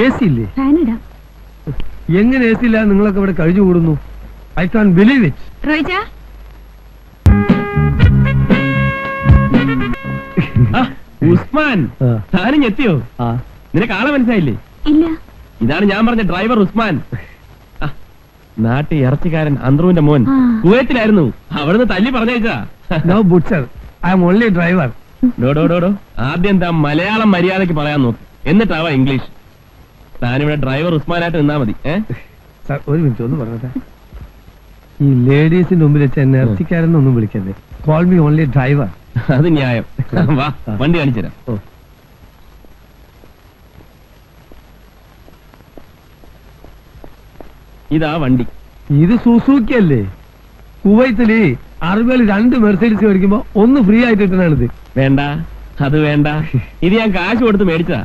A C ഇല്ലേ? ഫാനിടാം. എങ്ങനെ A C ഇല്ലാതെ നിങ്ങളൊക്കെ ഇവിടെ കഴിഞ്ഞു കൂടുന്നു? I can believe it. റോയിച്ച ഉസ്മാൻ, താനും എത്തിയോ? നിനക്ക് ആളെ മനസ്സിലായില്ലേ? ഇല്ല. ഇതാണ് ഞാൻ പറഞ്ഞ ഡ്രൈവർ ഉസ്മാൻ. നാട്ടിൽ ഇറച്ചിക്കാരൻ അന്ത്രുവിന്റെ മോൻ കുവൈത്തിലായിരുന്നു. അവിടുന്ന് തല്ലി പറഞ്ഞേച്ചാ. No butcher, I am only driver. ഡോ ആദ്യം എന്താ മലയാളം മര്യാദക്ക് പറയാൻ നോക്ക്, എന്നിട്ടാവാ ഇംഗ്ലീഷ്. താനിവിടെ ഡ്രൈവർ ഉസ്മാനായിട്ട് നിന്നാ മതി. സാർ ഒരു മിനിറ്റ് ഒന്ന് പറഞ്ഞേ. ഈ ലേഡീസിന്റെ മുമ്പിൽ വെച്ച് എന്നെ ഇറച്ചിക്കാരെന്നൊന്നും വിളിക്കല്ലേ. Call me only driver. അത് ന്യായം. വാ, വണ്ടി കാണിച്ചുതരാം. ഇതാ വണ്ടി. ഇത് സുസൂക്കി അല്ലേ? കുവൈത്തില് അറബികൾ 2 മെർസൈഡീസ് മേടിക്കുമ്പോ 1 ഫ്രീ ആയിട്ട് കിട്ടണാണിത്. വേണ്ട, അത് വേണ്ട. ഇത് ഞാൻ കാശ് കൊടുത്ത് മേടിച്ചതാ.